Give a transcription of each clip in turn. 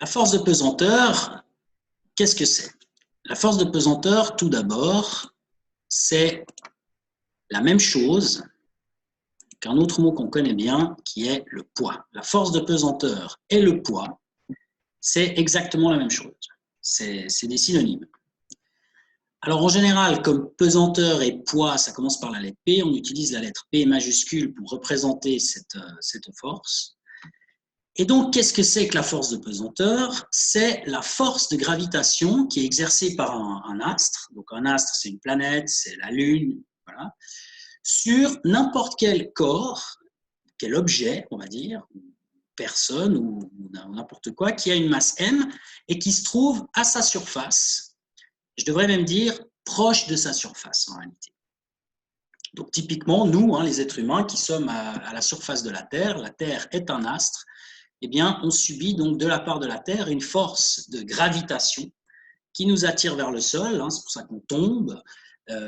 La force de pesanteur, qu'est-ce que c'est? La force de pesanteur, tout d'abord, c'est la même chose qu'un autre mot qu'on connaît bien, qui est le poids. La force de pesanteur et le poids, c'est exactement la même chose. C'est des synonymes. Alors en général, comme pesanteur et poids, ça commence par la lettre P, on utilise la lettre P majuscule pour représenter cette force. Et donc, qu'est-ce que c'est que la force de pesanteur? C'est la force de gravitation qui est exercée par un astre. Donc un astre, c'est une planète, c'est la Lune, voilà, sur n'importe quel corps, quel objet, on va dire, personne ou n'importe quoi, qui a une masse m et qui se trouve à sa surface. Je devrais même dire proche de sa surface en réalité. Donc typiquement, nous, les êtres humains qui sommes à la surface de la Terre est un astre, eh bien, on subit donc de la part de la Terre une force de gravitation qui nous attire vers le sol, c'est pour ça qu'on tombe,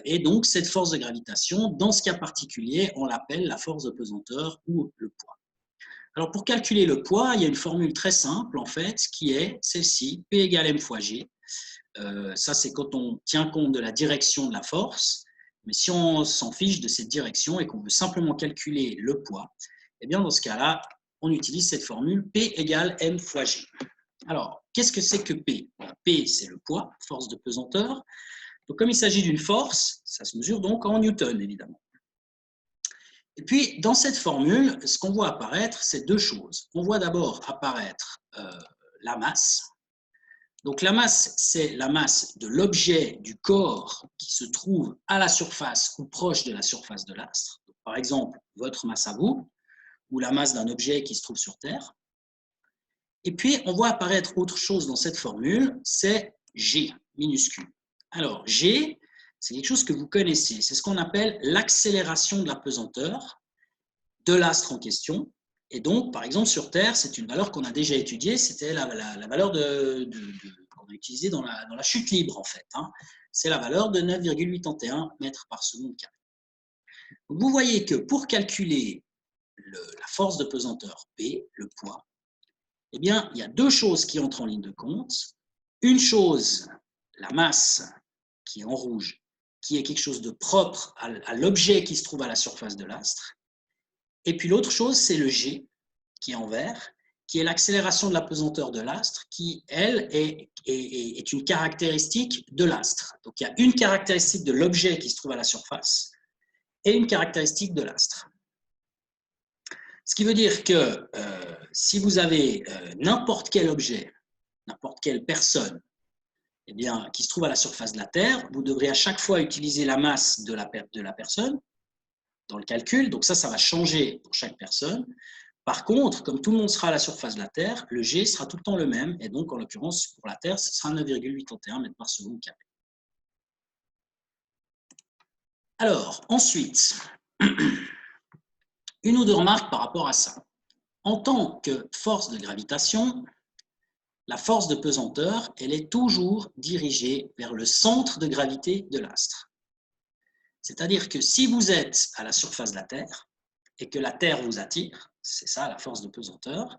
et donc cette force de gravitation, dans ce cas particulier, on l'appelle la force de pesanteur ou le poids. Alors pour calculer le poids, il y a une formule très simple en fait, qui est celle-ci, P égale m fois g. Ça c'est quand on tient compte de la direction de la force, mais si on s'en fiche de cette direction et qu'on veut simplement calculer le poids, eh bien dans ce cas-là, on utilise cette formule P égale m fois g. Alors, qu'est-ce que c'est que P? P, c'est le poids, force de pesanteur. Donc, comme il s'agit d'une force, ça se mesure donc en newton, évidemment. Et puis, dans cette formule, ce qu'on voit apparaître, c'est deux choses. On voit d'abord apparaître la masse. Donc, la masse, c'est la masse de l'objet du corps qui se trouve à la surface ou proche de la surface de l'astre. Par exemple, votre masse à vous, ou la masse d'un objet qui se trouve sur Terre. Et puis, on voit apparaître autre chose dans cette formule, c'est G, minuscule. Alors, G, c'est quelque chose que vous connaissez. C'est ce qu'on appelle l'accélération de la pesanteur de l'astre en question. Et donc, par exemple, sur Terre, c'est une valeur qu'on a déjà étudiée. C'était la valeur qu'on a utilisée dans la chute libre, en fait. C'est la valeur de 9,81 mètres par seconde carré. Donc, vous voyez que pour calculer la force de pesanteur P, le poids, eh bien, il y a deux choses qui entrent en ligne de compte. Une chose, la masse, qui est en rouge, qui est quelque chose de propre à l'objet qui se trouve à la surface de l'astre. Et puis l'autre chose, c'est le G, qui est en vert, qui est l'accélération de la pesanteur de l'astre, qui, elle, est une caractéristique de l'astre. Donc, il y a une caractéristique de l'objet qui se trouve à la surface et une caractéristique de l'astre. Ce qui veut dire que si vous avez n'importe quel objet, n'importe quelle personne eh bien, qui se trouve à la surface de la Terre, vous devrez à chaque fois utiliser la masse de la personne dans le calcul. Donc ça va changer pour chaque personne. Par contre, comme tout le monde sera à la surface de la Terre, le G sera tout le temps le même. Et donc, en l'occurrence, pour la Terre, ce sera 9,81 mètres par seconde carré. Alors, ensuite, une ou deux remarques par rapport à ça. En tant que force de gravitation, la force de pesanteur, elle est toujours dirigée vers le centre de gravité de l'astre. C'est-à-dire que si vous êtes à la surface de la Terre et que la Terre vous attire, c'est ça la force de pesanteur,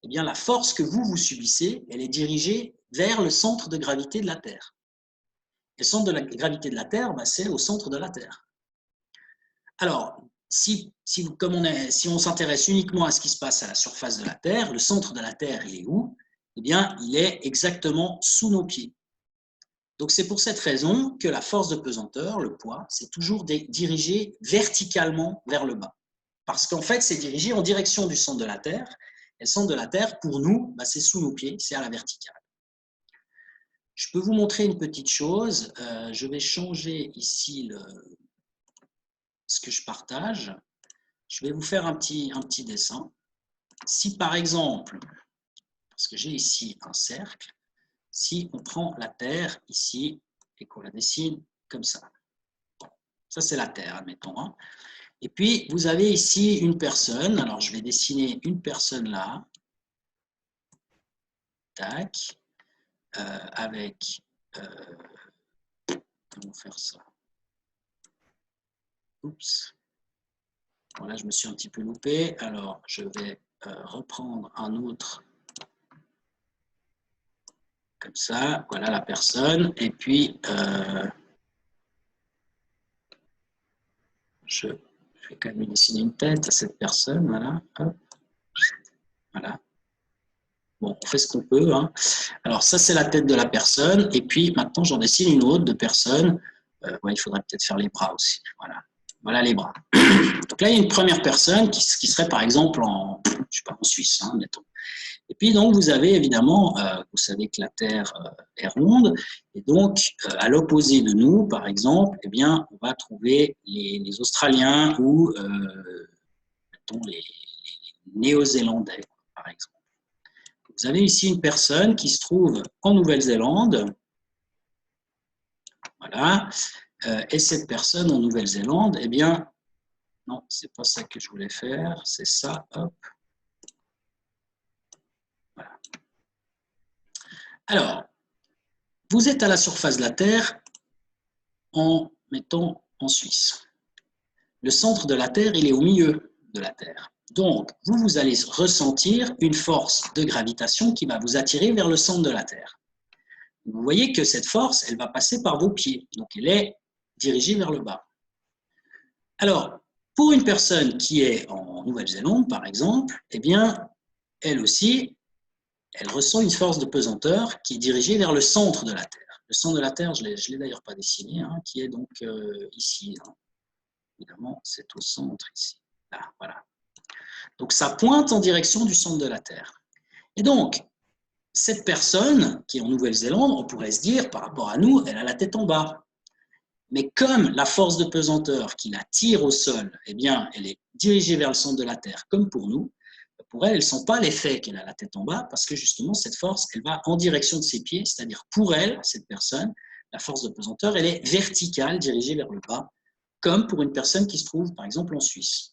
eh bien la force que vous subissez, elle est dirigée vers le centre de gravité de la Terre. Et le centre de la gravité de la Terre, c'est au centre de la Terre. Alors, si on s'intéresse uniquement à ce qui se passe à la surface de la Terre, le centre de la Terre, il est où? Eh bien, il est exactement sous nos pieds. Donc, c'est pour cette raison que la force de pesanteur, le poids, c'est toujours dirigé verticalement vers le bas. Parce qu'en fait, c'est dirigé en direction du centre de la Terre. Et le centre de la Terre, pour nous, c'est sous nos pieds, c'est à la verticale. Je peux vous montrer une petite chose. Je vais changer ici ce que je partage. Je vais vous faire un petit dessin. Si par exemple, parce que j'ai ici un cercle, si on prend la Terre ici et qu'on la dessine comme ça. Ça, c'est la Terre, admettons. Et puis, vous avez ici une personne. Alors, je vais dessiner une personne là. Tac. Avec... comment faire ça? Oups. Voilà, je me suis un petit peu loupé. Alors, je vais reprendre un autre Comme ça, voilà la personne. Et puis, je vais quand même lui dessiner une tête à cette personne. Voilà. Hop. Voilà. Bon, on fait ce qu'on peut. Hein. Alors, ça, c'est la tête de la personne. Et puis, maintenant, j'en dessine une autre de personne. Ouais, il faudrait peut-être faire les bras aussi. Voilà. Voilà les bras. Donc là, il y a une première personne qui serait, par exemple, je sais pas, en Suisse, hein, mettons. Et puis, donc, vous avez évidemment, vous savez que la Terre est ronde. Et donc, à l'opposé de nous, par exemple, eh bien, on va trouver les Australiens ou, mettons, les Néo-Zélandais, par exemple. Vous avez ici une personne qui se trouve en Nouvelle-Zélande. Voilà. Et cette personne en Nouvelle-Zélande, eh bien, non, c'est pas ça que je voulais faire, c'est ça, hop. Voilà. Alors, vous êtes à la surface de la Terre en mettant en Suisse. Le centre de la Terre, il est au milieu de la Terre. Donc, vous allez ressentir une force de gravitation qui va vous attirer vers le centre de la Terre. Vous voyez que cette force, elle va passer par vos pieds. Donc, elle est dirigée vers le bas. Alors, pour une personne qui est en Nouvelle-Zélande, par exemple, eh bien, elle aussi, elle ressent une force de pesanteur qui est dirigée vers le centre de la Terre. Le centre de la Terre, je ne l'ai d'ailleurs pas dessiné, hein, qui est donc ici. Hein. Évidemment, c'est au centre ici. Là, voilà. Donc, ça pointe en direction du centre de la Terre. Et donc, cette personne qui est en Nouvelle-Zélande, on pourrait se dire, par rapport à nous, elle a la tête en bas. Mais comme la force de pesanteur qui la tire au sol, eh bien, elle est dirigée vers le centre de la Terre, comme pour nous, pour elle ne sent pas l'effet qu'elle a la tête en bas, parce que justement, cette force, elle va en direction de ses pieds, c'est-à-dire pour elle, cette personne, la force de pesanteur, elle est verticale, dirigée vers le bas, comme pour une personne qui se trouve, par exemple, en Suisse.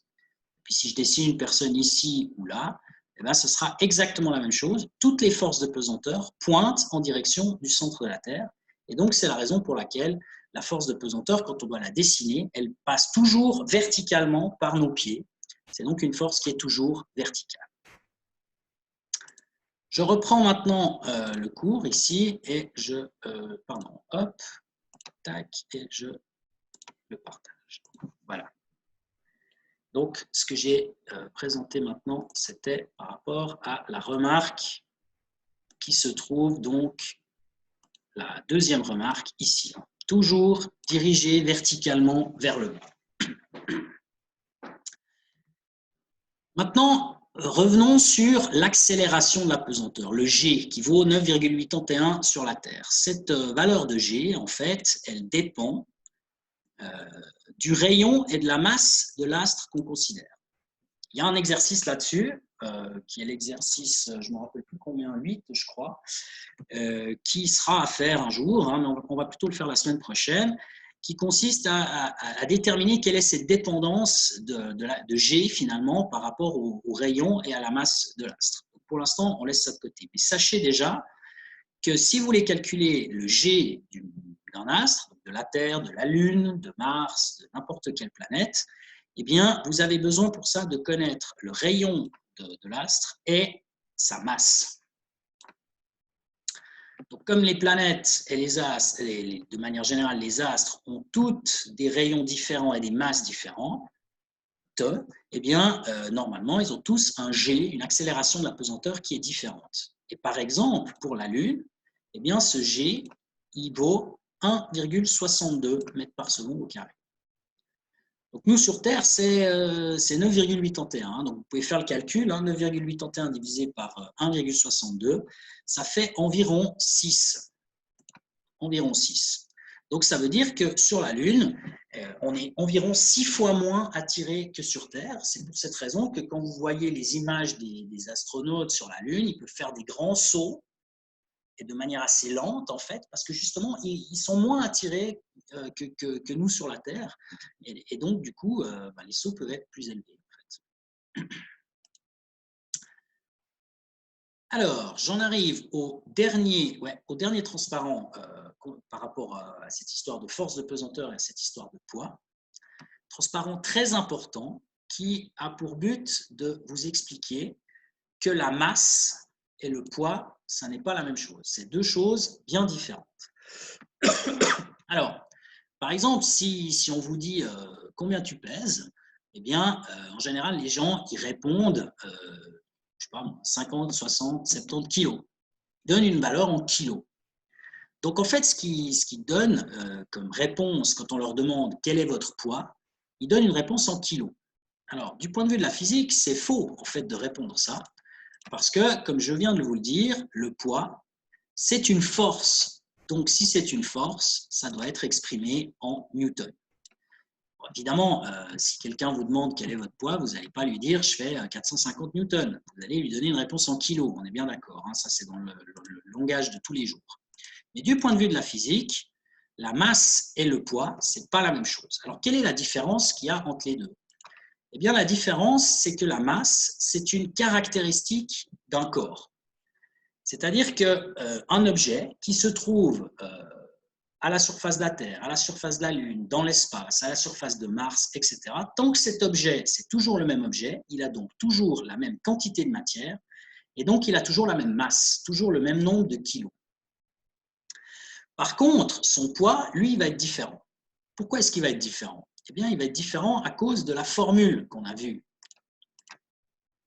Puis si je dessine une personne ici ou là, eh bien, ce sera exactement la même chose. Toutes les forces de pesanteur pointent en direction du centre de la Terre. Et donc, c'est la raison pour laquelle la force de pesanteur, quand on doit la dessiner, elle passe toujours verticalement par nos pieds. C'est donc une force qui est toujours verticale. Je reprends maintenant le cours ici et hop, tac, et je le partage. Voilà. Donc, ce que j'ai présenté maintenant, c'était par rapport à la remarque qui se trouve donc, la deuxième remarque ici. Hein. Toujours dirigée verticalement vers le bas. Maintenant, revenons sur l'accélération de la pesanteur, le G, qui vaut 9,81 sur la Terre. Cette valeur de G, en fait, elle dépend du rayon et de la masse de l'astre qu'on considère. Il y a un exercice là-dessus, qui est l'exercice, je ne me rappelle plus combien, 8 je crois, qui sera à faire un jour, hein, mais on va plutôt le faire la semaine prochaine, qui consiste à déterminer quelle est cette dépendance de G finalement par rapport au rayon et à la masse de l'astre. Pour l'instant, on laisse ça de côté. Mais sachez déjà que si vous voulez calculer le G d'un astre, de la Terre, de la Lune, de Mars, de n'importe quelle planète, eh bien, vous avez besoin pour ça de connaître le rayon de l'astre et sa masse. Donc, comme les planètes et les astres, de manière générale, les astres ont toutes des rayons différents et des masses différentes, eh bien, normalement, ils ont tous un G, une accélération de la pesanteur qui est différente. Et par exemple, pour la Lune, eh bien, ce G, il vaut 1,62 mètres par seconde au carré. Donc, nous, sur Terre, c'est 9,81. Donc, vous pouvez faire le calcul. Hein, 9,81 divisé par 1,62, ça fait environ 6. Environ 6. Donc, ça veut dire que sur la Lune, on est environ 6 fois moins attiré que sur Terre. C'est pour cette raison que quand vous voyez les images des astronautes sur la Lune, ils peuvent faire des grands sauts et de manière assez lente, en fait, parce que justement, ils sont moins attirés que nous sur la Terre. Et donc, du coup, les sauts peuvent être plus élevés. En fait. Alors, j'en arrive au dernier transparent par rapport à cette histoire de force de pesanteur et à cette histoire de poids. Transparent très important qui a pour but de vous expliquer que la masse et le poids, ça n'est pas la même chose. C'est deux choses bien différentes. Alors, par exemple, si on vous dit combien tu pèses, eh bien, en général, les gens y répondent, je sais pas, 50, 60, 70 kilos. Ils donnent une valeur en kilos. Donc, en fait, ce qu'ils donnent comme réponse quand on leur demande quel est votre poids, ils donnent une réponse en kilos. Alors, du point de vue de la physique, c'est faux, en fait, de répondre ça, parce que, comme je viens de vous le dire, le poids, c'est une force. Donc, si c'est une force, ça doit être exprimé en newton. Bon, évidemment, si quelqu'un vous demande quel est votre poids, vous n'allez pas lui dire « je fais 450 newtons ». Vous allez lui donner une réponse en kilos, on est bien d'accord, hein, ça c'est dans le langage de tous les jours. Mais du point de vue de la physique, la masse et le poids, ce n'est pas la même chose. Alors, quelle est la différence qu'il y a entre les deux? Eh bien, la différence, c'est que la masse, c'est une caractéristique d'un corps. C'est-à-dire qu'un objet qui se trouve à la surface de la Terre, à la surface de la Lune, dans l'espace, à la surface de Mars, etc., tant que cet objet, c'est toujours le même objet, il a donc toujours la même quantité de matière, et donc il a toujours la même masse, toujours le même nombre de kilos. Par contre, son poids, lui, il va être différent. Pourquoi est-ce qu'il va être différent? Eh bien, il va être différent à cause de la formule qu'on a vue.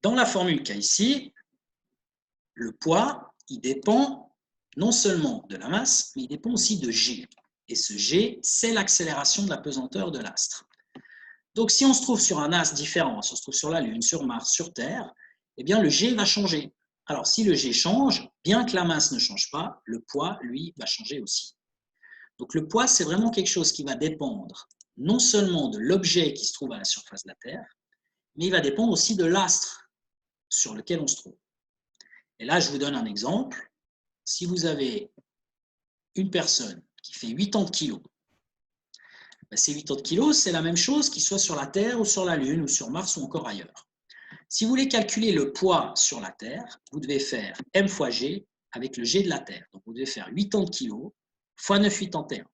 Dans la formule qu'il y a ici, le poids, il dépend non seulement de la masse, mais il dépend aussi de G. Et ce G, c'est l'accélération de la pesanteur de l'astre. Donc, si on se trouve sur un astre différent, si on se trouve sur la Lune, sur Mars, sur Terre, eh bien, le G va changer. Alors, si le G change, bien que la masse ne change pas, le poids, lui, va changer aussi. Donc, le poids, c'est vraiment quelque chose qui va dépendre non seulement de l'objet qui se trouve à la surface de la Terre, mais il va dépendre aussi de l'astre sur lequel on se trouve. Et là, je vous donne un exemple. Si vous avez une personne qui fait 80 kilos, ces 80 kilos, c'est la même chose qu'il soit sur la Terre ou sur la Lune ou sur Mars ou encore ailleurs. Si vous voulez calculer le poids sur la Terre, vous devez faire m fois g avec le g de la Terre. Donc, vous devez faire 80 kilos fois 981.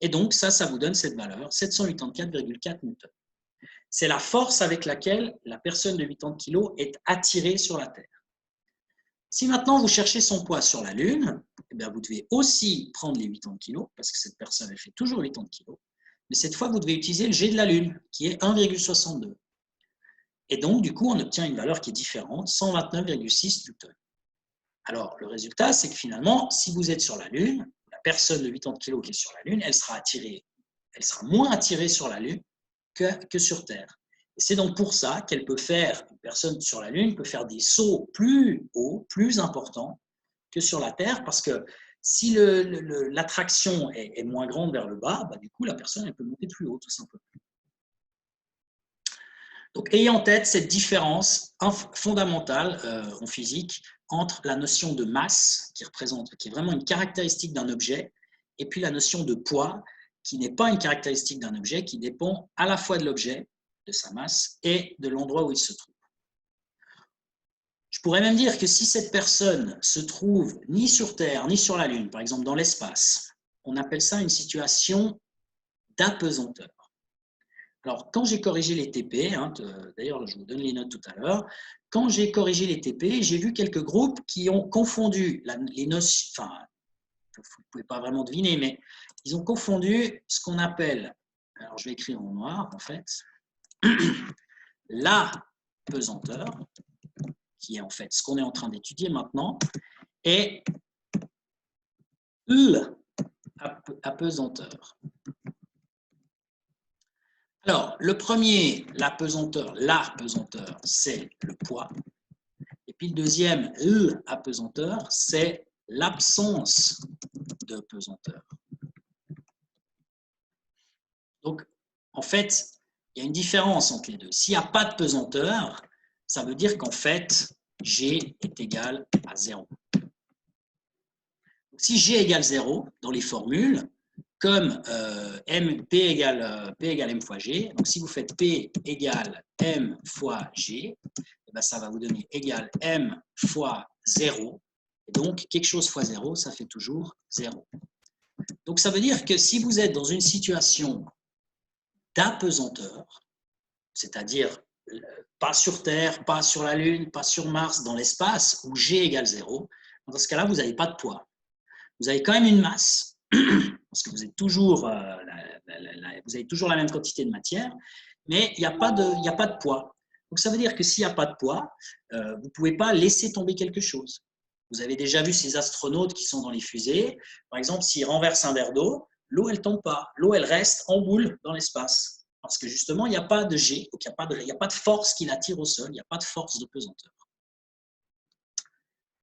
Et donc, ça vous donne cette valeur, 784,4 newtons. C'est la force avec laquelle la personne de 80 kilos est attirée sur la Terre. Si maintenant vous cherchez son poids sur la Lune, eh bien vous devez aussi prendre les 80 kg, parce que cette personne elle fait toujours 80 kg, mais cette fois vous devez utiliser le G de la Lune, qui est 1,62. Et donc du coup on obtient une valeur qui est différente, 129,6 newtons. Alors le résultat c'est que finalement, si vous êtes sur la Lune, la personne de 80 kg qui est sur la Lune, elle sera moins attirée sur la Lune que sur Terre. Et c'est donc pour ça qu'elle peut faire, une personne sur la Lune peut faire des sauts plus hauts, plus importants que sur la Terre, parce que si l'attraction est moins grande vers le bas, bah, du coup, la personne elle peut monter plus haut, tout simplement. Donc, ayez en tête cette différence fondamentale en physique entre la notion de masse, qui est vraiment une caractéristique d'un objet, et puis la notion de poids, qui n'est pas une caractéristique d'un objet, qui dépend à la fois de l'objet, de sa masse, et de l'endroit où il se trouve. Je pourrais même dire que si cette personne se trouve ni sur Terre, ni sur la Lune, par exemple dans l'espace, on appelle ça une situation d'apesanteur. Alors, quand j'ai corrigé les TP, d'ailleurs, je vous donne les notes tout à l'heure, quand j'ai corrigé les TP, j'ai vu quelques groupes qui ont confondu les notions, enfin, vous ne pouvez pas vraiment deviner, mais ils ont confondu ce qu'on appelle, alors je vais écrire en noir en fait, la pesanteur, qui est en fait ce qu'on est en train d'étudier maintenant, et l'apesanteur. Alors, le premier, l'apesanteur, c'est le poids. Et puis le deuxième, l'apesanteur, c'est l'absence de pesanteur. Donc, en fait, il y a une différence entre les deux. S'il n'y a pas de pesanteur, ça veut dire qu'en fait, G est égal à 0. Donc, si G égale 0 dans les formules, comme P égale M fois G, donc si vous faites P égale M fois G, eh bien, ça va vous donner égal M fois 0. Et donc, quelque chose fois 0, ça fait toujours 0. Donc, ça veut dire que si vous êtes dans une situation d'apesanteur, c'est-à-dire pas sur Terre, pas sur la Lune, pas sur Mars, dans l'espace, où G égale 0, dans ce cas-là, vous n'avez pas de poids. Vous avez quand même une masse, parce que vous avez toujours la même quantité de matière, mais il n'y a pas de poids. Donc ça veut dire que s'il n'y a pas de poids, vous ne pouvez pas laisser tomber quelque chose. Vous avez déjà vu ces astronautes qui sont dans les fusées. Par exemple, s'ils renversent un verre d'eau, l'eau, elle ne tombe pas. L'eau, elle reste en boule dans l'espace. Parce que justement, il n'y a pas de G, donc il n'y a pas de force qui l'attire au sol, il n'y a pas de force de pesanteur.